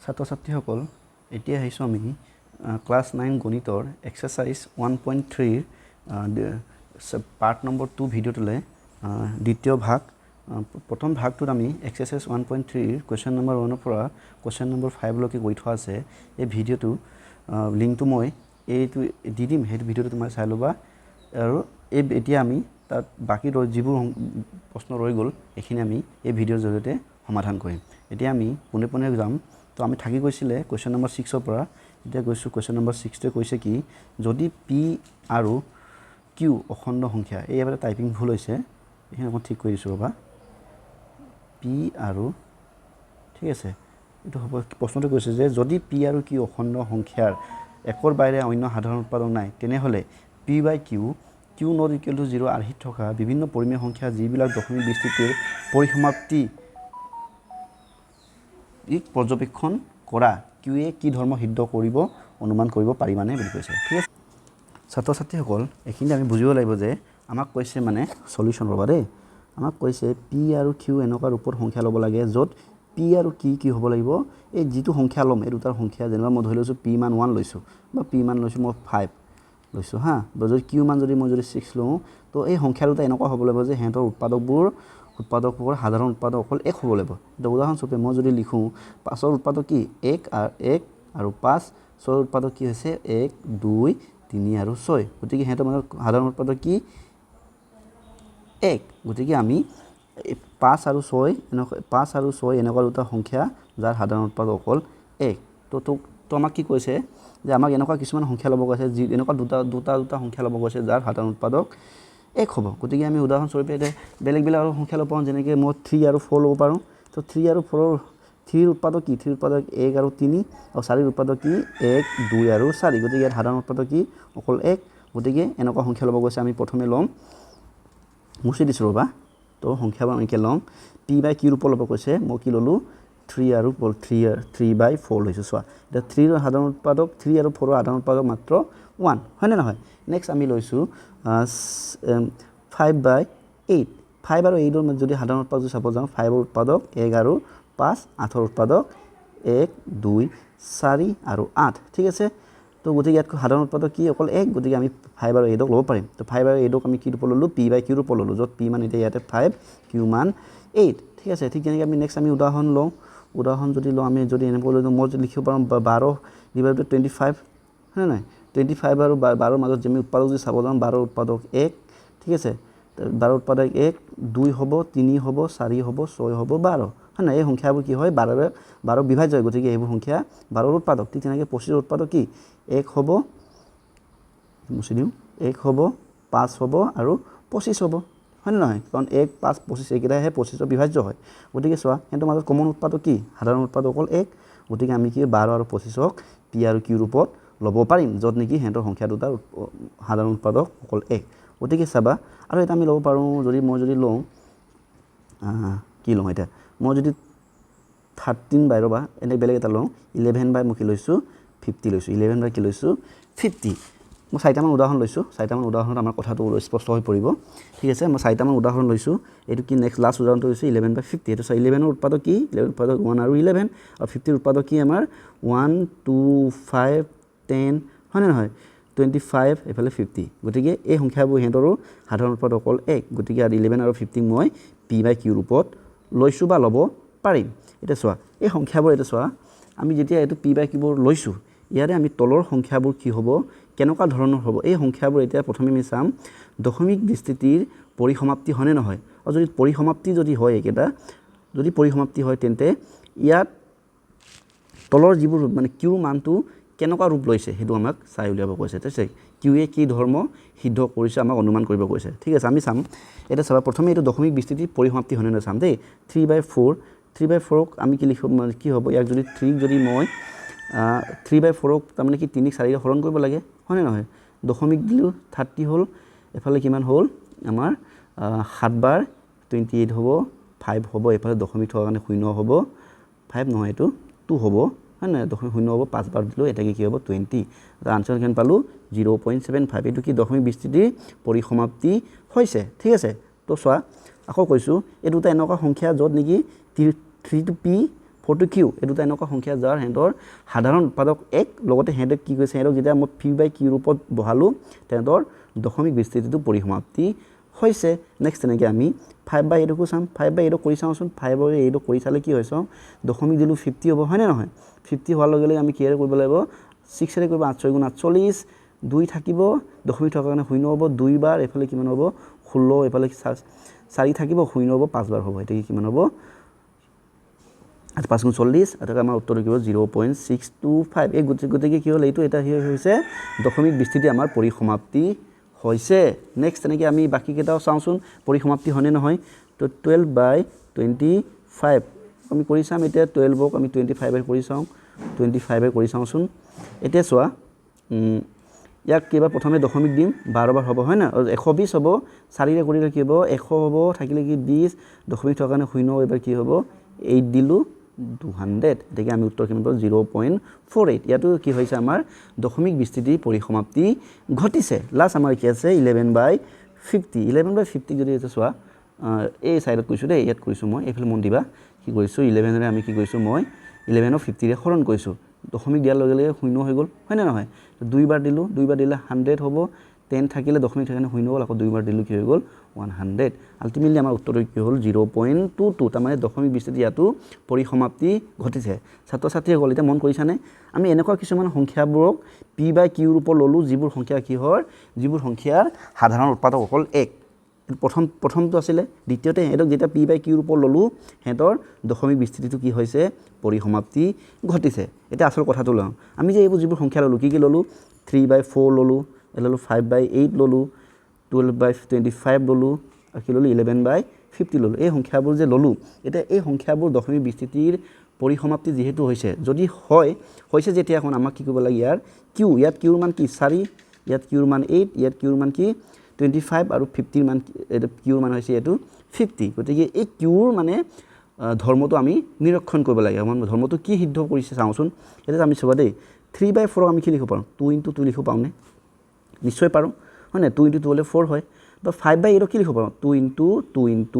ছাত্ৰ ছাত্ৰীসকল এতিয়া আহিছোঁ আমি ক্লাছ 9 গণিতৰ এক্সাৰচাইজ 1.3 পাৰ্ট নম্বৰ 2 ভিডিঅ'টোলৈ দ্বিতীয় ভাগ প্ৰথম ভাগটোত আমি এক্সাৰচাইজ 1.3 কুৱেশ্যন নম্বৰ 1 পৰা কুৱেশ্যন নম্বৰ 5 লৈকে গৈ থোৱা আছে এই ভিডিঅ'টো লিংকটো মই এইটো দি দিম সেইটো ভিডিঅ'টো তোমাৰ চাই ল'বা আৰু এতিয়া আমি তাত বাকি যিবোৰ প্ৰশ্ন ৰৈ গ'ল এইখিনি আমি এই ভিডিঅ'ৰ জৰিয়তে সমাধান কৰিম এতিয়া আমি পোনে পোনে যাম তো আমি থাকি গৈছিলে কুৱেশ্যন নম্বৰ 6 ৰ পৰা এতিয়া গৈছোঁ কুৱেশ্যন নম্বৰ 6 তে কৈছে কি যদি পি আৰু কিউ অখণ্ড সংখ্যা এই এবাৰ টাইপিং ভুল হৈছে এইখিনি মই ঠিক কৰি দিছোঁ ৰ'বা পি আৰু ঠিক আছে এইটো হ'ব প্ৰশ্নটো কৈছে যে যদি পি আৰু কিউ অখণ্ড সংখ্যাৰ একৰ বাহিৰে অন্য সাধাৰণ উৎপাদক নাই তেনেহ'লে P by Q Q not equal to 0 আৰ্হিত থকা বিভিন্ন পৰিমেয় সংখ্যা যিবিলাক দশমিক বিস্তৃতিৰ পৰিসমাপ্তি পৰ্যবেক্ষণ কৰা কিউয়ে কি ধৰ্ম সিদ্ধ কৰিব অনুমান কৰিব পাৰিবানে বুলি কৈছে ঠিক আছে ছাত্ৰ ছাত্ৰীসকল এইখিনি আমি বুজিব লাগিব যে আমাক কৈছে মানে সলিউশন ৰ'বা দেই আমাক কৈছে পি আৰু কিউ এনেকুৱা ৰূপৰ সংখ্যা ল'ব লাগে য'ত পি আৰু কি হ'ব লাগিব এই যিটো সংখ্যা ল'ম এই দুটাৰ সংখ্যা যেনিবা মই ধৰি লৈছোঁ পি মান 1 লৈছোঁ বা পি মান লৈছোঁ মই 5 লৈছোঁ হা বা যদি কিউ মান যদি মই যদি 6 লওঁ তো এই সংখ্যা দুটা এনেকুৱা হ'ব লাগিব যে সিহঁতৰ উৎপাদকৰ সাধাৰণ উৎপাদক অকল 1 হ'ব লাগিব এটা উদাহৰণস্বৰূপে মই যদি লিখোঁ 5ৰ উৎপাদক কি 1 আৰু 5 6ৰ উৎপাদক কি হৈছে 1 2 3 আৰু 6 গতিকে সিহঁতৰ মানে সাধাৰণ উৎপাদক কি 1 গতিকে আমি 5 আৰু 6 এনেকুৱা দুটা সংখ্যা যাৰ সাধাৰণ উৎপাদক অকল 1 তো আমাক কি কৈছে যে আমাক এনেকুৱা কিছুমান সংখ্যা ল'ব কৈছে যি এনেকুৱা দুটা সংখ্যা ল'ব কৈছে যাৰ সাধাৰণ উৎপাদক 1 হ'ব গতিকে আমি উদাহৰণস্বৰূপে এতিয়া বেলেগ সংখ্যা ল'ব পাৰোঁ যেনেকৈ মই 3 আৰু 4 ল'ব পাৰোঁ তো 3 আৰু 4ৰ 3ৰ উৎপাদক কি 3ৰ উৎপাদক 1 আৰু 3 আৰু 4ৰ উৎপাদক কি 1 2 আৰু 4 গতিকে ইয়াত সাধাৰণ উৎপাদক কি অকল 1 গতিকে এনেকুৱা সংখ্যা ল'ব গৈছে আমি প্ৰথমে ল'ম মুছি দিছোঁ ৰ'বা তো সংখ্যাবোৰ এনেকৈ ল'ম পি বাই কিউৰ ওপৰত ল'ব কৈছে মই কি ল'লোঁ 3 আৰু 3/4 লৈছোঁ চোৱা এতিয়া 3ৰ সাধাৰণ উৎপাদক 3 আৰু 4ৰ সাধাৰণ উৎপাদক মাত্ৰ 1 হয়নে নহয় নেক্সট আমি লৈছোঁ 5/8 5 আৰু 8ৰ যদি সাধাৰণ উৎপাদক চাব যাওঁ 5ৰ উৎপাদক 1 আৰু 5 8ৰ উৎপাদক 1 2 4 আৰু 8 ঠিক আছে তো গতিকে ইয়াত সাধাৰণ উৎপাদক কি অকল 1 গতিকে আমি 5 আৰু 8ক ল'ব পাৰিম তো 5 আৰু 8ক আমি কি ৰূপত ল'লোঁ পি বাই কিউৰ ৰূপত ল'লোঁ য'ত পি মান এতিয়া ইয়াতে 5 কিউ মান 8 ঠিক আছে ঠিক তেনেকৈ আমি নেক্সট আমি উদাহৰণ লওঁ উদাহৰণ যদি লওঁ আমি যদি এনেকৈ লৈ মই যদি লিখিব পাৰোঁ 12/25 হয়নে নাই 25 আৰু 12ৰ মাজত যে আমি উৎপাদক যদি চাব যাওঁ 12ৰ উৎপাদক 1 ঠিক আছে 12ৰ উৎপাদক 1 2 হ'ব 3 হ'ব 4 হ'ব 6 হ'ব 12 হয় না এই সংখ্যাবোৰ কি হয় 12 বিভাজ্য হয় গতিকে এইবোৰ সংখ্যা 12ৰ উৎপাদক ঠিক তেনেকৈ 25ৰ উৎপাদক কি 1 হ'ব মুছি দিওঁ 1 হ'ব 5 হ'ব আৰু 25 হ'ব হয় নহয় কাৰণ 1 5 25 এইকেইটাহে 25ৰ বিভাজ্য হয় গতিকে চোৱা সিহঁতৰ মাজত কমন উৎপাদক কি সাধাৰণ উৎপাদক অকল 1 গতিকে আমি কি 12 আৰু 25ক পি আৰু কিউৰ ৰূপত ল'ব পাৰিম য'ত নেকি সিহঁতৰ সংখ্যা দুটাৰ সাধাৰণ উৎপাদক অকল 1 গতিকে চাবা আৰু এটা আমি ল'ব পাৰোঁ মই যদি লওঁ কি লওঁ এতিয়া মই যদি 13 বাই ৰ'বা এনে বেলেগ এটা লওঁ 11 বাই মই কি লৈছোঁ 50 লৈছোঁ 11 বাই কি লৈছোঁ 50 মই 4টামান উদাহৰণ লৈছোঁ 4টামান উদাহৰণত আমাৰ কথাটো স্পষ্ট হৈ পৰিব ঠিক আছে মই 4টামান উদাহৰণ লৈছোঁ এইটো কি নেক্সট লাষ্ট উদাহৰণটো হৈছে 11/50 এইটো 11ৰ উৎপাদক কি 11ৰ উৎপাদক 1 আৰু 11 আৰু 50ৰ উৎপাদক কি আমাৰ 1 2 5 10 হয়নে নহয় 25 এইফালে 50 গতিকে এই সংখ্যাবোৰ সিহঁতৰো সাধাৰণ উৎপাদক অকল 1 গতিকে আৰু 11 আৰু 50 মই পি বাই কিউৰ ৰূপত লৈছোঁ বা ল'ব পাৰিম এতিয়া চোৱা এই সংখ্যাবোৰ এতিয়া চোৱা আমি যেতিয়া এইটো পি বাই কিউবোৰ লৈছোঁ ইয়াৰে আমি তলৰ সংখ্যাবোৰ কি হ'ব কেনেকুৱা ধৰণৰ হ'ব এই সংখ্যাবোৰ এতিয়া প্ৰথমে আমি চাম দশমিক বিস্তৃতিৰ পৰিসমাপ্তি হয়নে নহয় আৰু যদি পৰিসমাপ্তি যদি হয় এইকেইটা যদি পৰিসমাপ্তি হয় তেন্তে ইয়াত তলৰ যিবোৰ মানে কিউৰ মানটো কেনেকুৱা ৰূপ লৈছে সেইটো আমাক চাই উলিয়াব কৈছে ঠিক আছে কিউয়ে কি ধৰ্ম সিদ্ধ কৰিছে আমাক অনুমান কৰিব কৈছে ঠিক আছে আমি চাম এটা চাবা প্ৰথমে এইটো দশমিক বিস্তৃতিৰ পৰিসমাপ্তি হয়নে নহয় চাম দেই 3/4ক আমি কি লিখিব কি হ'ব ইয়াক যদি 3ক যদি মই 3/4ক তাৰমানে কি 3ক 4ৰে হৰণ কৰিব লাগে হয়নে নহয় দশমিক দিলোঁ 30 হ'ল এফালে কিমান হ'ল আমাৰ 7/28 হ'ব 5 হ'ব এফালে দশমিক থকাৰ কাৰণে 0 হ'ব 5 নহয় এইটো 2 হ'ব হয় নহয় দশমিক 0 হ'ব 5 বাৰ দিলোঁ এটাকে কি হ'ব 20 তাৰ আনচাৰ কিমান পালোঁ 0.75 এইটো কি দশমিক বিস্তৃতিৰ পৰিসমাপ্তি হৈছে ঠিক আছে তো চোৱা আকৌ কৈছোঁ এই দুটা এনেকুৱা সংখ্যা য'ত নেকি 3 to p 4 to q এই দুটা এনেকুৱা সংখ্যা যাৰ হেঁতৰ সাধাৰণ উৎপাদক 1 লগতে হেঁতে কি কৈছে হেঁতক যেতিয়া মই p by q ৰূপত বহালো তেঁতৰ দশমিক বিস্তৃতিটো পৰিসমাপ্তি হৈছে নেক্সট তেনেকৈ আমি 5 by 8 কো চাম 5 by 8 কৰি চাওঁচোন 5 by 8 কৰি চালে কি হয় চাওঁ দশমিক দিলোঁ 50 হ'ব হয়নে নহয় 50 হোৱাৰ লগে লগে আমি কি কৰিব লাগিব 6 এৰে কৰিব 8 6 গুণ 48 2 থাকিব দশমিক থকাৰ কাৰণে শূন্য হ'ব 2 বাৰ এফালে কিমান হ'ব 16 এফালে 4 থাকিব শূন্য হ'ব 5 বাৰ হ'ব এটা কিমান হ'ব 5 গুণ 40 এটা আমাৰ উত্তৰ কিব 0.625 এই গতিকে কি হ'ল এইটো এটা হৈছে দশমিক বিস্তৃতি আমাৰ পৰিসমাপ্তি হৈছে নেক্সট তেনেকৈ আমি বাকি কেইটাও চাওঁচোন পৰিসমাপ্তি হয়নে নহয় তো 12 by 25 আমি কৰি চাম এতিয়া 12ক আমি 25 এ কৰি চাওঁ 25 এ কৰি চাওঁচোন এতিয়া চোৱা ইয়াক কিবা প্ৰথমে দশমিক দিম 12 বাৰ হ'ব হয় না 120 হ'ব 4 ৰে কৰিলে কি হ'ব 100 হ'ব থাকিলে কি 20 দশমিক থকাৰ কাৰণে শূন্য এবাৰ কি হ'ব 8 দিলো 200 এটাকে আমি উত্তৰ কিমান পাব 0.48 ইয়াতো কি হৈছে আমাৰ দশমিক বিস্তৃতি পৰিসমাপ্তি ঘটিছে লাষ্ট আমাৰ কি আছে 11 by 50 11 by 50 যদি এটা চোৱা এই সাইডত কৈছো দে ইয়াত কৈছো মই এফালে মন দিবা কি কৈছো 11 ৰে আমি কি কৈছো মই 11 ক 50 ৰে হৰণ কৈছো দশমিক দিয়াৰ লগে লগে শূন্য হৈ গ'ল হয় না নহয় দুই বাৰ দিলে 100 হ'ব 10 থাকিলে দশমিক থকানে শূন্য হ'ল আকৌ দুই বাৰ দিলে কি হৈ গ'ল 100 আলটিমেটলি আমাৰ উত্তৰ কি হ'ল 0.22 তাৰ মানে দশমিক বিস্তৃতি ইয়াতো পৰিসমাপ্তি ঘটিছে ছাত্ৰ ছাত্ৰীসকল এটা মন কৰিছানে আমি এনেকুৱা কিছুমান সংখ্যাবোৰক p by q ৰূপত ললো যিবোৰ সংখ্যা কি হয় যিবোৰ সংখ্যাৰ সাধাৰণ উৎপাদক অকল 1 প্ৰথমটো আছিলে দ্বিতীয়তে হেতক যেটা p by q ৰূপত ললো হেতৰ দশমিক বিস্তৃতিটো কি হৈছে পৰিসমাপ্তি ঘটিছে এটা আসল কথাটো লওঁ আমি যে এইবোৰ যিবোৰ সংখ্যা ললো কি ললো 3 by 4 ললো ললো 5 by 8 ললো 12 by 25 ললো আৰু কি ললো 11 by 50 ললো এই সংখ্যাবোৰ যে ললো এটা এই সংখ্যাবোৰ দশমিক বিস্তৃতিৰ পৰিসমাপ্তি যেহেতু হৈছে যদি হৈছে যেতিয়া এখন আমাক কি কৰিব লাগে ইয়াত q ৰ মান কি 4 ইয়াত q ৰ মান 8 ইয়াত q ৰ মান কি 25 আৰু 50 মান এটা q ৰ মান হৈছে এটো 50 গতিকে এই q ৰ মানে ধৰ্মটো আমি নিৰীক্ষণ কৰিব লাগে আমাৰ ধৰ্মটো কি সিদ্ধ কৰিছে চাওঁচোন এটা আমি চাবা দেই 3 by 4 আমি কি লিখিব পাৰোঁ 2 into 2 লিখিব পাওঁনে নিশ্চয় পাৰোঁ হয় না 2 into 2 হলে 4 হয় বা 5 by 8 কি লিখিব পাৰোঁ 2 into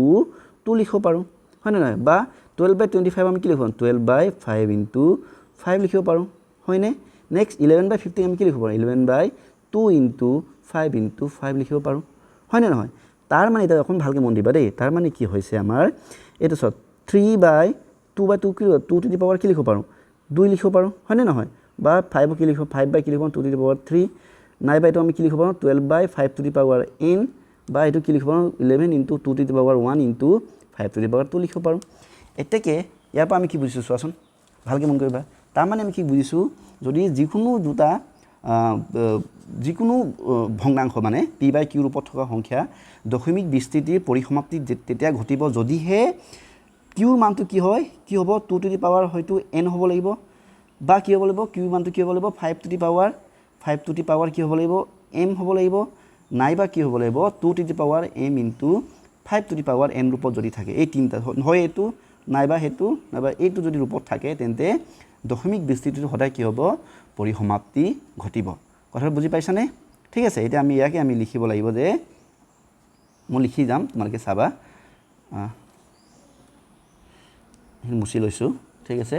2 লিখিব পাৰোঁ হয় না নহয় বা 12 by 25 আমি কি লিখিব 12 by 5 into 5 লিখিব পাৰোঁ হয়নে নেক্সট 11 by 50 আমি কি লিখিব পাৰোঁ 11 by 2 into 5 into 5 লিখিব পাৰোঁ হয় না নহয় তাৰ মানে এটা এখন ভালকে মন দিবা দেই তাৰ মানে কি হৈছে আমাৰ এটা সত 3 by 2 by 2 কি 2 to the power কি লিখিব পাৰোঁ 2 লিখিব পাৰোঁ হয়নে নহয় বা 5 কি লিখিব 5 by কি লিখিব 2 to the power 3 নাই বাই তো আমি কি লিখিব পাৰোঁ 12 by 5 to the power n বা এটো কি লিখিব পাৰোঁ 11 into 2 to the power 1 into 5 to the power 2 লিখিব পাৰোঁ এতেকে ইয়াৰ পৰা আমি কি বুজিছো চোৱাচোন ভালকে মন কৰিবা তাৰ মানে আমি কি বুজিছো যদি যিকোনো দুটা যিকোনো ভগ্নাংশ মানে p by q ৰূপত থকা সংখ্যা দশমিক বিস্তৃতিৰ পৰিসমাপ্তি তেতিয়া ঘটিব যদিহে q ৰ মানটো কি হয় কি হ'ব 2 to the power হয়তো n হ'ব লাগিব বা কি হ'ব লাগিব q মানটো কি হ'ব লাগিব 5 to the power কি হ'ব লাগিব m হ'ব লাগিব নাইবা কি হ'ব লাগিব 2 to the power m into 5 to the power n ৰূপত যদি থাকে এই তিনটা হয় এটো নাইবা হেতু নাইবা এইটো যদি ৰূপত থাকে তেন্তে দশমিক বিস্তৃতিটো সদায় কি হ'ব পৰিসমাপ্তি ঘটিব কথাটো বুজি পাইছানে ঠিক আছে এটা আমি ইয়াকে আমি লিখিব লাগিব যে মই লিখি যাম তোমালোকে চাবা মুছি লৈছো ঠিক আছে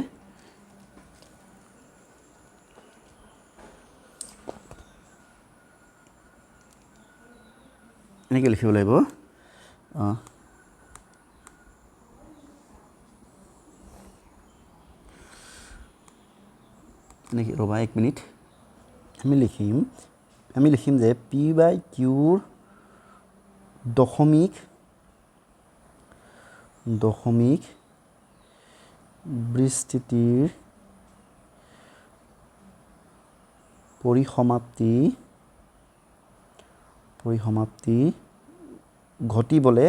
এনেকৈ লিখিব লাগিব এনেকৈ ৰবা 1 মিনিট আমি লিখিম যে p by q দশমিক বিস্তৃতিৰ পৰিসমাপ্তি ঘটিবলে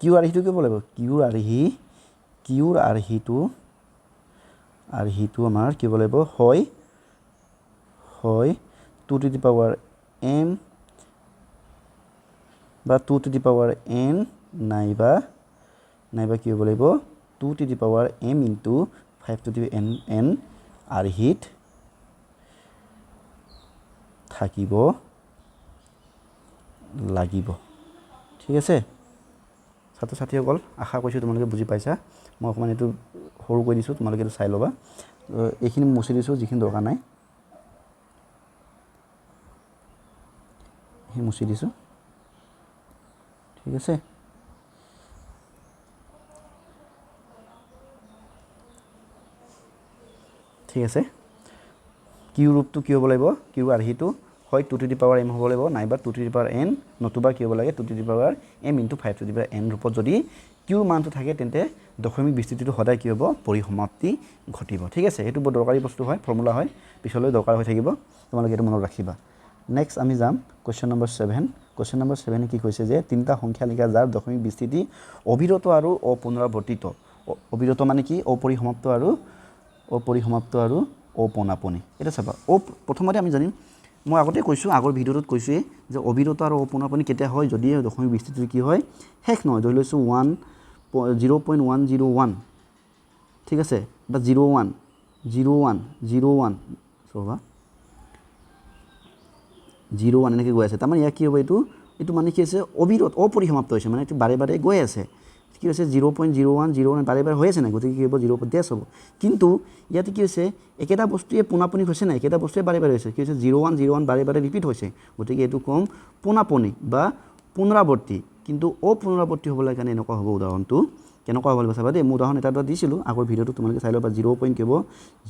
q আৰ্হিটো কি লাগিব q আৰ্হিটো আমাৰ কি লাগিব হয় 2 to the power m বা 2 to the power n নাইবা কি হ'ব লাগিব 2 to the power m into 5 to the n আৰ্হিত থাকিব লাগিব ঠিক আছে ছাত্ৰ ছাত্ৰীসকল আশা কৰিছোঁ তোমালোকে বুজি পাইছা মই অকণমান এইটো সৰু কৰি দিছোঁ তোমালোকে এইটো চাই ল'বা এইখিনি মুছি দিছোঁ যিখিনি দৰকাৰ নাই এইখিনি মুছি দিছোঁ ঠিক আছে ঠিক আছে কিউ ৰূপটো কি হ'ব লাগিব কিউ আৰ্হিটো হয় 2 টু দি পাৱাৰ m হ'ব লাগিব নাইবা 2 টু দি পাৱাৰ n নতুবা কি হ'ব লাগে 2 to the power m into 5 to the power n ৰূপত যদি কিউৰ মানটো থাকে তেন্তে দশমিক বিস্তৃতিটো সদায় কি হ'ব পৰিসমাপ্তি ঘটিব ঠিক আছে এইটো বৰ দৰকাৰী বস্তু হয় ফৰ্মুলা হয় পিছলৈ দৰকাৰ হৈ থাকিব তোমালোকে এইটো মনত ৰাখিবা নেক্সট আমি যাম কোৱেশ্চন নম্বৰ 7 কোৱেশ্চন নম্বৰ 7 কি কৈছে যে তিনিটা সংখ্যা লিখা যাৰ দশমিক বিস্তৃতি অবিৰত আৰু অপুনৰাবৰ্তিত অবিৰত মানে কি অপৰিসমাপ্ত আৰু অপোনাপনি এটা চাবা প্ৰথমতে আমি জানিম মই আগতে কৈছোঁ আগৰ ভিডিঅ'টোত কৈছোঁৱেই যে অবিৰত আৰু অপোনাপনি কেতিয়া হয় যদি দশমিক বিস্তৃতি কি হয় শেষ নহয় ধৰি লৈছোঁ 0.101 ঠিক আছে বা 01 এনেকৈ গৈ আছে তাৰমানে ইয়াৰ কি হ'ব এইটো মানে কি আছে অবিৰত অপৰিসমাপ্ত হৈছে মানে এইটো বাৰে বাৰে গৈ আছে কি হৈছে 0.01 বাৰে বাৰে হৈ আছে নাই গতিকে কি হ'ব 0.10 হ'ব কিন্তু ইয়াতে কি হৈছে একেটা বস্তুৱে পোনাপনি হৈছে নাই একেটা বস্তুৱে বাৰে বাৰে হৈছে কি হৈছে 01 বাৰে বাৰে ৰিপিট হৈছে গতিকে এইটো কম পোনাপনি বা পুনৰাবৰ্তি কিন্তু অপুনৰাবৰ্তি হ'বলৈ কাৰণে এনেকুৱা হ'ব উদাহৰণটো কেনেকুৱা হ'ব লাগিব চাবা দেই মই উদাহৰণ এটা দিছিলোঁ আগৰ ভিডিঅ'টো তোমালোকে চাই ল'বা 0 কি হ'ব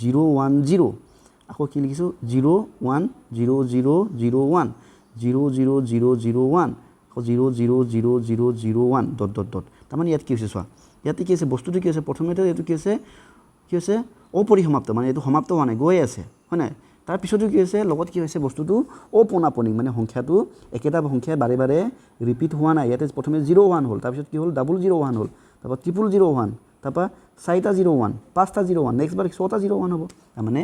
010 আকৌ কি লিখিছোঁ 01001 00001 আকৌ 00001 ... তাৰমানে ইয়াত কি হৈছে চোৱা ইয়াতে কি হৈছে বস্তুটো কি হৈছে প্ৰথমতে এইটো কি হৈছে অপৰিসমাপ্ত মানে এইটো সমাপ্ত হোৱা নাই গৈ আছে হয় নাই তাৰপিছতো কি হৈছে লগত কি হৈছে বস্তুটো অপোনাপনি মানে সংখ্যাটো একেটা সংখ্যাই বাৰে বাৰে ৰিপিট হোৱা নাই ইয়াতে প্ৰথমে 01 হ'ল তাৰপিছত কি হ'ল 001 হ'ল তাৰপৰা 001 তাৰপৰা 4টা 01 5টা 01 নেক্সট বাৰ 6টা 01 হ'ব তাৰমানে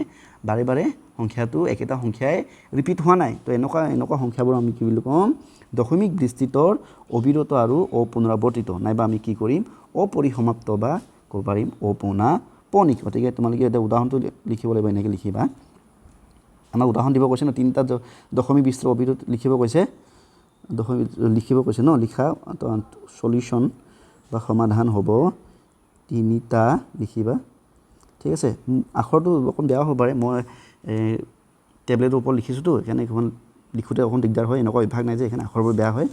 বাৰে বাৰে সংখ্যাটো একেটা সংখ্যাই ৰিপিট হোৱা নাই তো এনেকুৱা সংখ্যাবোৰ আমি কি বুলি ক'ম দশমিক বিস্তৃতৰ অবিৰত আৰু অপুনৰাবৰ্তিত নাইবা আমি কি কৰিম অপৰিসমাপ্ত বা ক'ব পাৰিম অপোনাপনি গতিকে তোমালোকে এটা উদাহৰণটো লিখিব লাগিব এনেকৈ লিখিবা আমাক উদাহৰণ দিব কৈছে ন তিনিটা দশমিক বিস্তৃত অবিৰত লিখিব কৈছে ন লিখা সলিউশ্যন বা সমাধান হ'ব তিনিটা লিখিবা ঠিক আছে আখৰটো অকণ বেয়া হ'ব পাৰে মই টেবলেটৰ ওপৰত লিখিছোঁতো সেইকাৰণে অকণমান লিখোঁতে অকণ দিগদাৰ হয় এনেকুৱা অভ্যাস নাই যে সেইকাৰণে আখৰবোৰ বেয়া হয়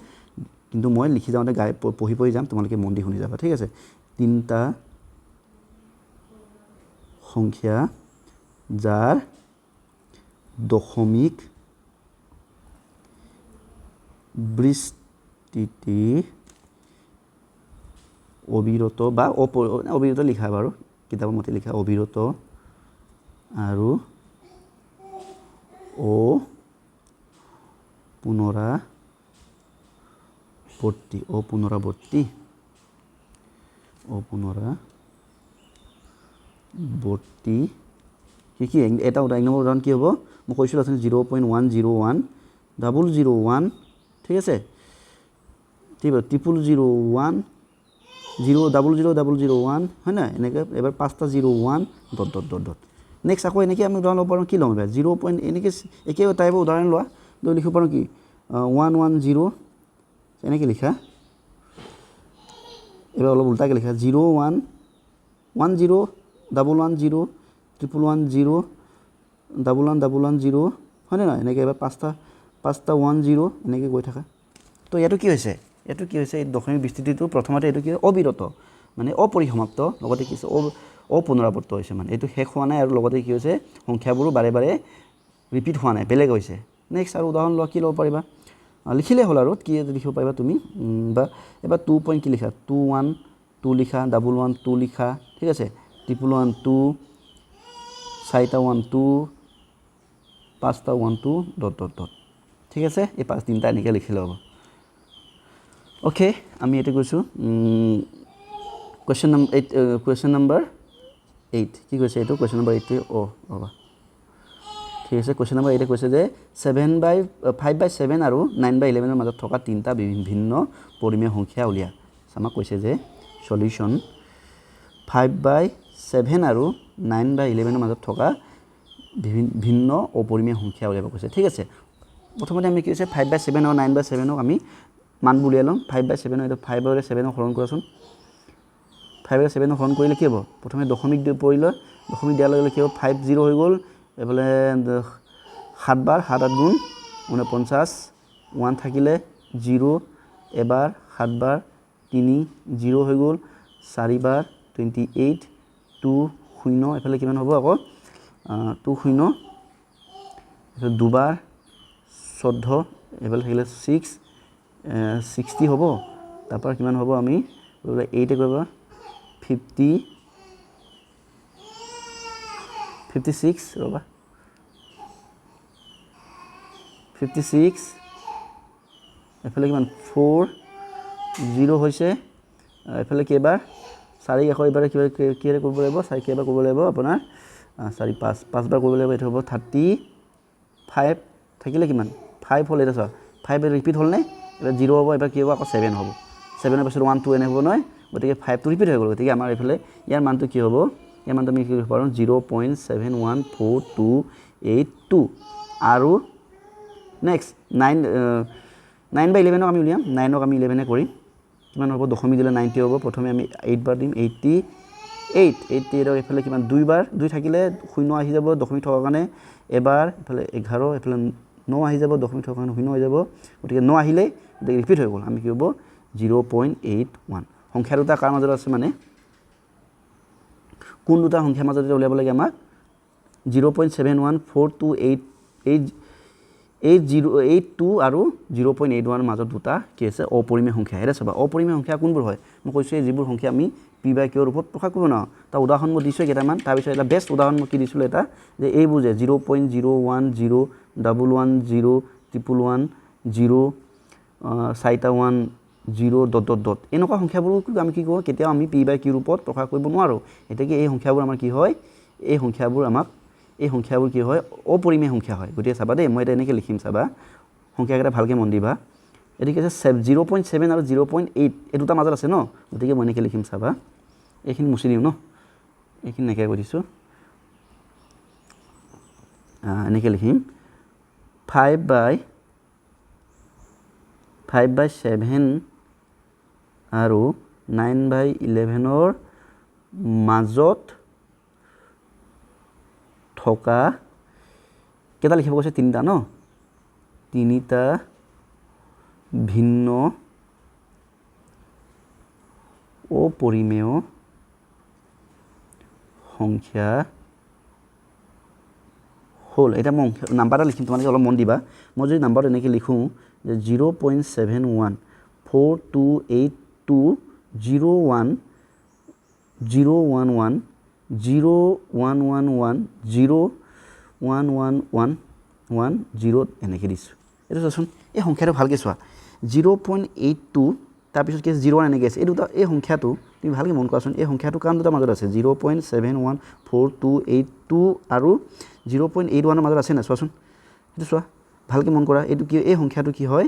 কিন্তু মই লিখি যাওঁতে পঢ়ি যাম তোমালোকে মন দি শুনি যাবা ঠিক আছে তিনিটা সংখ্যা যাৰ দশমিক বিস্তৃতি অবিৰত বা অবিৰত লিখা বাৰু কিতাপৰ মতে লিখা অবিৰত আৰু অপুনৰাবৰ্তি কি এটা এক নম্বৰ উদাহৰণ কি হ'ব মই কৈছিলোঁ আচলতে 0.101 001 ঠিক আছে 00001 00001 হয় নাই এনেকৈ এবাৰ 5টা 01 ... নেক্সট আকৌ এনেকৈ আমি উদাহৰণ ল'ব পাৰোঁ কি ল'ম এবাৰ 0. এনেকৈ একে টাইপৰ উদাহৰণ লোৱা লৈ লিখিব পাৰোঁ কি 110 এনেকৈ লিখা এবাৰ অলপ উল্টাকৈ লিখা 01 10 110 111 0 হয় নে নহয় এনেকৈ এবাৰ 5টা 10 এনেকৈ গৈ থাকা তো ইয়াতো কি হৈছে এই দশমিক বিস্তৃতিটো প্ৰথমতে এইটো কি অবিৰত মানে অপৰিসমাপ্ত লগতে কি হৈছে অপুনৰাবৰ্ত হৈছে মানে এইটো শেষ হোৱা নাই আৰু লগতে কি হৈছে সংখ্যাবোৰো বাৰে বাৰে ৰিপিট হোৱা নাই বেলেগ হৈছে নেক্সট আৰু উদাহৰণ লোৱা কি ল'ব পাৰিবা লিখিলে হ'ল আৰু কি লিখিব পাৰিবা তুমি বা এবাৰ 2 কি লিখা 2 লিখা 112 লিখা ঠিক আছে 112 4টা 12 5টা 12 ... ঠিক আছে এই 3টা এনেকৈ লিখিলে হ'ব অ'কে আমি এইটো কৈছোঁ কুৱেশ্যন নম্বৰ 8 কি কৈছে এইটো কুৱেশ্যন নম্বৰ 8 ৰ'বা ঠিক আছে কুৱেশ্যন নম্বৰ 8 কৈছে যে 5/7 আৰু 9/11 মাজত থকা তিনিটা ভিন্ন পৰিমেয় সংখ্যা উলিয়া আমাক কৈছে যে সলিউশ্যন 5/7 আৰু 9/11 মাজত থকা ভিন্ন অপৰিমেয় সংখ্যা উলিয়াব কৈছে ঠিক আছে প্ৰথমতে আমি কি হৈছে 5/7 আৰু 9/7 আমি মানবোৰ উলিয়াই ল'ম 5/7 এইটো 5ৰে 7ক হৰণ কৰাচোন 5ৰে 7ক হৰণ কৰিলে কি হ'ব প্ৰথমে দশমিক পৰিলে দশমিক দিয়াৰ লগে লগে কি হ'ব 5 0 হৈ গ'ল এফালে 7 বাৰ 7 8 গুণ 49 1 থাকিলে 0 এবাৰ 7 বাৰ 3 0 হৈ গ'ল 4 বাৰ 28 2 0 এফালে কিমান হ'ব আকৌ 2 0 এফালে দুবাৰ 14 এফালে থাকিলে 6 60 হ'ব তাৰপৰা কিমান হ'ব আমি 8 কৰিব 56 ৰ'বা 56 এফালে কিমান 4 0 হৈছে এফালে কেইবাৰ 4 আকৌ এবাৰ কিহেৰে কৰিব লাগিব 4 কেইবাৰ কৰিব লাগিব আপোনাৰ 4 5 বাৰ কৰিব লাগিব এইটো হ'ব 35 থাকিলে কিমান 5 হ'ল এটা চোৱা 5 ৰিপিট হ'লনে এবাৰ 0 হ'ব এবাৰ কি হ'ব আকৌ 7 হ'ব 7ৰ পাছত 1 2 এনে হ'ব নহয় গতিকে 5টো ৰিপিট হৈ গ'ল গতিকে আমাৰ এইফালে ইয়াৰ মানটো কি হ'ব ইয়াৰ মানটো আমি কি কৰিব পাৰোঁ 0.71482 আৰু নেক্সট 9/11ক আমি উলিয়াম 9ক আমি 11এ কৰিম কিমান হ'ব দশমিক দিলে 90 হ'ব প্ৰথমে আমি 8 বাৰ দিম 88 এইফালে কিমান 2 বাৰ 2 থাকিলে 0 আহি যাব দশমিক থকাৰ কাৰণে এবাৰ এইফালে 11 এইফালে 9 আহি যাব দশমিক থকাৰ কাৰণে 0 হৈ যাব গতিকে 9 আহিলে গতিকে ৰিপিট হৈ গ'ল আমি কি হ'ব 0.81 সংখ্যা দুটা কাৰ মাজত আছে মানে কোন দুটা সংখ্যাৰ মাজত উলিয়াব লাগে আমাক 0.7142882 আৰু 0.81 মাজত দুটা কি আছে অপৰিমেয় সংখ্যা এটা চাবা অপৰিমেয় সংখ্যা কোনবোৰ হয় মই কৈছোঁ যিবোৰ সংখ্যা আমি p/q ৰ ৰূপত প্ৰকাশ কৰিব নোৱাৰোঁ তাৰ উদাহৰণ মই দিছোঁ কেইটামান তাৰপিছত এটা বেষ্ট উদাহৰণ মই কি দিছিলোঁ এটা যে এইবোৰ যে 0.01011011110 4টা 1 0 ... এনেকুৱা সংখ্যাবোৰ আমি কি কৰোঁ কেতিয়াও আমি p/q ৰূপত প্ৰকাশ কৰিব নোৱাৰোঁ এতিয়া এই সংখ্যাবোৰ আমাৰ কি হয় এই সংখ্যাবোৰ কি হয় অপৰিমেয় সংখ্যা হয় গতিকে চাবা দেই মই এটা এনেকৈ লিখিম চাবা সংখ্যাকেইটা ভালকৈ মন দিবা এদিকে আছে 0.7 আৰু 0.8 এই দুটা মাজত আছে ন গতিকে মই এনেকৈ লিখিম চাবা এইখিনি মুছি দিওঁ ন এইখিনি এনেকৈ কৰি দিছোঁ এনেকৈ লিখিম 5/7 আৰু 9/11ৰ মাজত থকা কেইটা লিখিব কৈছে তিনিটা ন তিনিটা ভিন্ন অপৰিমেয় সংখ্যা হ'ল এটা মই নাম্বাৰ এটা লিখিম তোমালোকে অলপ মন দিবা মই যদি নাম্বাৰটো এনেকৈ লিখোঁ যে 0.7142820111101110 এনেকৈ দিছোঁ এইটো চোৱাচোন এই সংখ্যাটো ভালকৈ চোৱা 0.82 তাৰপিছত কি আছে 01 এনেকৈ আছে এই দুটা এই সংখ্যাটো তুমি ভালকৈ মন কৰাচোন এই সংখ্যাটো কাৰণ দুটা মাজত আছে 0.71428 আৰু 0.81ৰ মাজত আছে নাই চোৱাচোন এইটো চোৱা ভালকৈ মন কৰা এইটো কি এই সংখ্যাটো কি হয়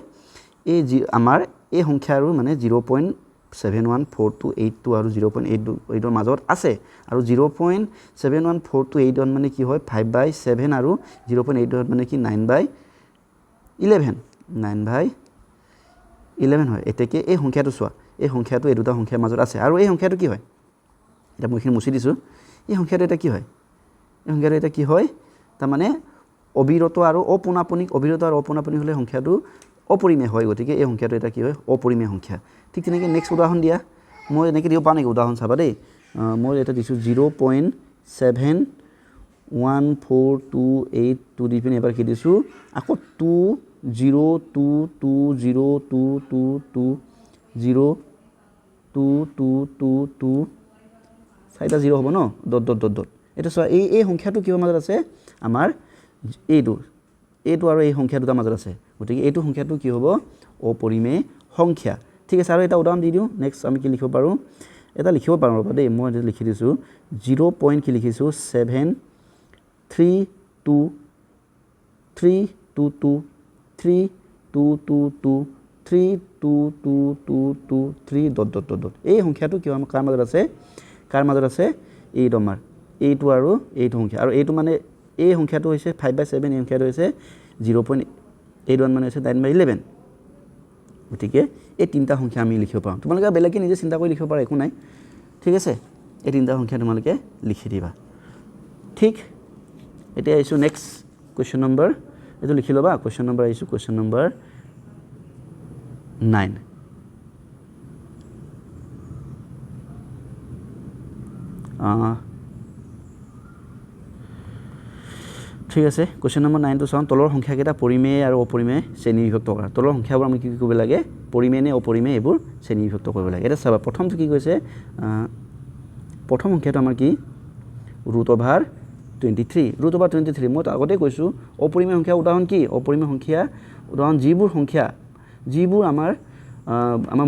এই আমাৰ এই সংখ্যা আৰু মানে 0.71428 আৰু 0.8ৰ মাজত আছে আৰু 0.71428 মানে কি হয় 5/7 আৰু 0.8 মানে কি 9/11 হয় এতিয়া এই সংখ্যাটো চোৱা এই সংখ্যাটো এই দুটা সংখ্যাৰ মাজত আছে আৰু এই সংখ্যাটো কি হয় এটা মই এইখিনি মুছি দিছোঁ এই সংখ্যাটো এটা কি হয় এই সংখ্যাটো এটা কি হয় তাৰমানে অবিৰত আৰু অপোনাপনিক হ'লে সংখ্যাটো অপৰিমেয় হয় গতিকে এই সংখ্যাটো এটা কি হয় অপৰিমেয় সংখ্যা ঠিক তেনেকৈ নেক্সট উদাহৰণ দিয়া মই এনেকৈ দিব পাৰোঁ নেকি উদাহৰণ চাবা দেই মই এটা দিছোঁ 0.71428 দি পিনে এবাৰ কি দিছোঁ আকৌ 2022222202222 4টা 0 হ'ব ন ... এইটো চোৱা এই সংখ্যাটো কিহৰ মাজত আছে আমাৰ এইটো আৰু এই সংখ্যা দুটাৰ মাজত আছে গতিকে এইটো সংখ্যাটো কি হ'ব অপৰিমেয় সংখ্যা ঠিক আছে আৰু এটা উদাহৰণ দি দিওঁ নেক্সট আমি কি লিখিব পাৰোঁ এটা লিখিব পাৰোঁ ৰ'বা দেই মই লিখি দিছোঁ 0. কি লিখিছোঁ 7322322232223 ... এই সংখ্যাটো কিয় কাৰ মাজত আছে এইটো আমাৰ এইটো আৰু এইটো সংখ্যা আৰু এইটো মানে এই সংখ্যাটো হৈছে 5/7 এই সংখ্যাটো হৈছে 0.81 মানে হৈছে 9/11 গতিকে এই তিনিটা সংখ্যা আমি লিখিব পাৰোঁ তোমালোকে বেলেগকৈ নিজে চিন্তা কৰি লিখিব পাৰা একো নাই ঠিক আছে এই তিনিটা সংখ্যা তোমালোকে লিখি দিবা ঠিক এতিয়া আহিছোঁ নেক্সট কুৱেশ্যন নম্বৰ এইটো লিখি ল'বা কুৱেশ্যন নম্বৰ আহিছোঁ কুৱেশ্যন নম্বৰ 9 ঠিক আছে কুৱেশ্যন নম্বৰ 9টো চাওঁ তলৰ সংখ্যাকেইটা পৰিমেয় আৰু অপৰিমেয় শ্ৰেণীবিভক্ত কৰা তলৰ সংখ্যাবোৰ আমি কি কৰিব লাগে পৰিমেয় নে অপৰিমেয় এইবোৰ শ্ৰেণীবিভক্ত কৰিব লাগে এটা চাবা প্ৰথমটো কি কৈছে প্ৰথম সংখ্যাটো আমাৰ কি √23 √23 মই আগতে কৈছোঁ অপৰিমেয় সংখ্যা উদাহৰণ কি অপৰিমেয় সংখ্যা উদাহৰণ যিবোৰ আমাৰ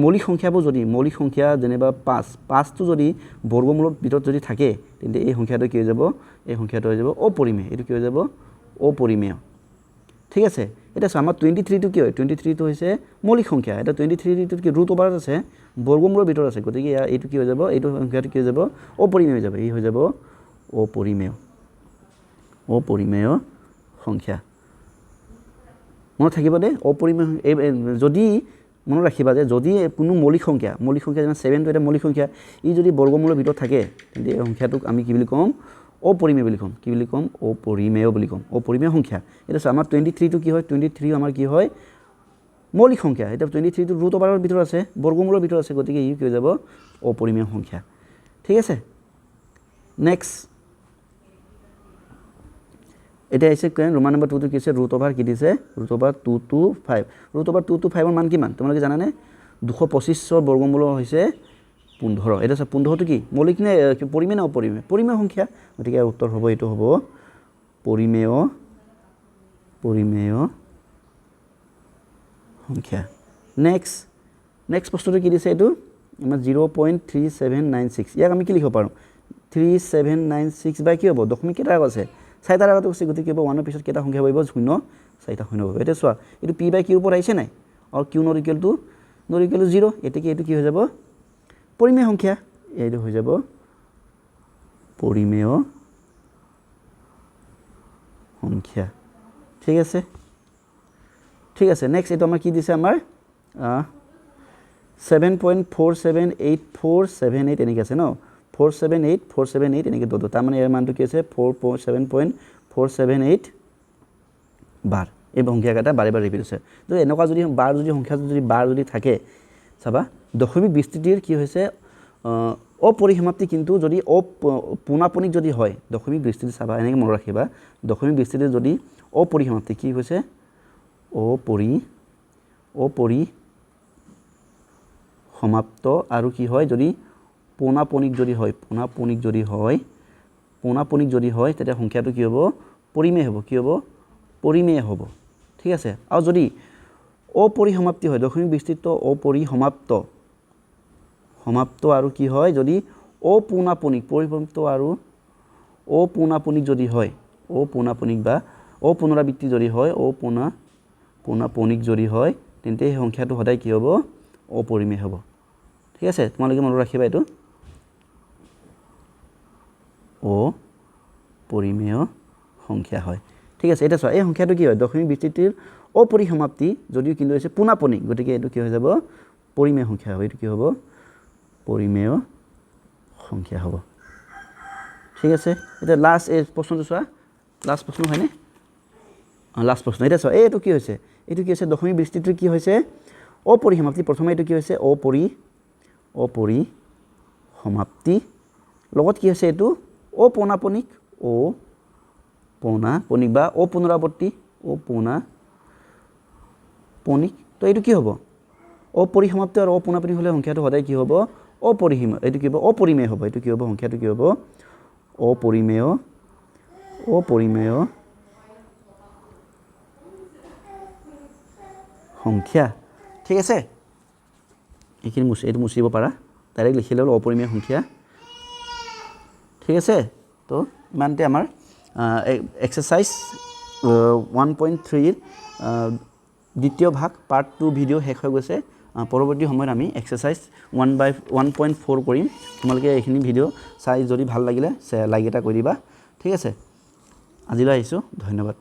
মৌলিক সংখ্যাবোৰ যদি মৌলিক সংখ্যা যেনিবা 5টো যদি বৰ্গমূলৰ ভিতৰত যদি থাকে তেন্তে এই সংখ্যাটো কি হৈ যাব এই সংখ্যাটো হৈ যাব অপৰিমেয় এইটো কি হৈ যাব অপৰিমেয় ঠিক আছে এটা আমাৰ 23টো কি হয় 23টো হৈছে মৌলিক সংখ্যা এটা 23টো কি √ওভাৰত আছে বৰ্গমূলৰ ভিতৰত আছে গতিকে এইটো কি হৈ যাব এইটো সংখ্যাটো কি হৈ যাব অপৰিমেয় হৈ যাব এই হৈ যাব অপৰিমেয় সংখ্যা মনত থাকিব দে অপৰিমেয় যদি মনত ৰাখিবা যে যদি কোনো মৌলিক সংখ্যা যেনে 7টো এটা মৌলিক সংখ্যা ই যদি বৰ্গমূলৰ ভিতৰত থাকে তেন্তে এই সংখ্যাটোক আমি কি বুলি ক'ম অপৰিমেয় বুলি ক'ম অপৰিমেয় বুলি ক'ম অপৰিমেয় সংখ্যা এটা আমাৰ 23টো কি হয় 23 আমাৰ কি হয় মৌলিক সংখ্যা এটা 23টো √ওভাৰৰ ভিতৰত আছে বৰ্গমূলৰ ভিতৰত আছে গতিকে ই কি হৈ যাব অপৰিমেয় সংখ্যা ঠিক আছে নেক্সট এটা আহিছে ৰোমান নম্বৰ 2টো কি আছে √ওভাৰ কি দিছে √225 √225ৰ মান কিমান তোমালোকে জানানে 225ৰ বৰ্গমূলৰ হৈছে 15 এটা আছে 15টো কি মৌলিক নে পৰিমেয় নে অপৰিমেয় পৰিমেয় সংখ্যা গতিকে উত্তৰ হ'ব এইটো হ'ব পৰিমেয় সংখ্যা নেক্সট প্ৰশ্নটো কি দিছে এইটো আমাৰ 0.3796 ইয়াক আমি কি লিখিব পাৰোঁ 3796 বাই কি হ'ব দশমিক কেইটা আগত আছে 4টাৰ আগত আছে গতিকে 1ৰ পিছত কেইটা সংখ্যা পাব 0 4টা শূন্য পাব এতিয়া চোৱা এইটো p বাই q ওপৰত আহিছে নাই আৰু q not equal to 0 এতেকে এইটো কি হৈ যাব পৰিমেয় সংখ্যা এইটো হৈ যাব পৰিমেয় সংখ্যা ঠিক আছে নেক্সট এইটো আমাৰ কি দিছে আমাৰ 7.478478 এনেকৈ আছে ন 478 এনেকৈ দটো তাৰ মানে ইয়াৰ মানটো কি আছে 7.478 বাৰ এই সংখ্যাকেইটা বাৰে ৰিপিট হৈছে তো এনেকুৱা যদি সংখ্যা যদি বাৰ যদি থাকে চাবা দশমিক বিস্তৃতিৰ কি হৈছে অপৰিসমাপ্তি কিন্তু যদি পোনাপনিক যদি হয় দশমিক বিস্তৃতি চাবা এনেকৈ মনত ৰাখিবা দশমিক বিস্তৃতি যদি অপৰিসমাপ্তি কি হৈছে অপৰিসমাপ্ত আৰু কি হয় যদি পোনাপনিক যদি হয় তেতিয়া সংখ্যাটো কি হ'ব পৰিমেয় হ'ব ঠিক আছে আৰু যদি অপৰিসমাপ্তি হয় দশমিক বিস্তৃত অপৰিসমাপ্ত আৰু কি হয় যদি অপোনাপনিক পৰিসমাপ্ত আৰু অপোনাপনিক যদি হয় অপোনাপনিক বা অপুনৰাবৃত্তি যদি হয় অপোনাপনিক যদি হয় তেন্তে এই সংখ্যাটো সদায় কি হ'ব অপৰিমেয় হ'ব ঠিক আছে তোমালোকে মনত ৰাখিবা এইটো অপৰিমেয় সংখ্যা হয় ঠিক আছে এটা চোৱা এই সংখ্যাটো কি হয় দশমিক বিস্তৃতিৰ অপৰিসমাপ্তি যদিও কিন্তু হৈছে পোনাপনিক গতিকে এইটো কি হৈ যাব পৰিমেয় সংখ্যা হ'ব এইটো কি হ'ব পৰিমেয় সংখ্যা হ'ব ঠিক আছে এতিয়া লাষ্ট এই প্ৰশ্নটো চোৱা লাষ্ট প্ৰশ্ন হয়নে লাষ্ট প্ৰশ্ন এটা চোৱা এইটো কি হৈছে দশমিক বিস্তৃতিৰ কি হৈছে অপৰিসমাপ্তি প্ৰথমে এইটো কি হৈছে অপৰিসমাপ্তি লগত কি হৈছে এইটো অপোনাপনিক বা অপুনৰাবৰ্তী অপোনাপনিক তো এইটো কি হ'ব অপৰিসমাপ্তি আৰু অপোনাপনিক হ'লে সংখ্যাটো সদায় কি হ'ব এইটো কি হ'ব অপৰিমেয় হ'ব এইটো কি হ'ব সংখ্যাটো কি হ'ব অপৰিমেয় সংখ্যা ঠিক আছে এইখিনি এইটো মুচিব পাৰা ডাইৰেক্ট লিখি ল'ল অপৰিমেয় সংখ্যা ঠিক আছে তো ইমানতে আমাৰ এক্সাৰচাইজ 1.3 দ্বিতীয় ভাগ পাৰ্ট 2 ভিডিঅ' শেষ হৈ গৈছে পৰৱৰ্তী সময়ত আমি এক্সাৰচাইজ 1.4 কৰিম তোমালোকে এইখিনি ভিডিঅ' চাই যদি ভাল লাগিলে লাইক এটা কৰি দিবা ঠিক আছে আজিলৈ আহিছোঁ ধন্যবাদ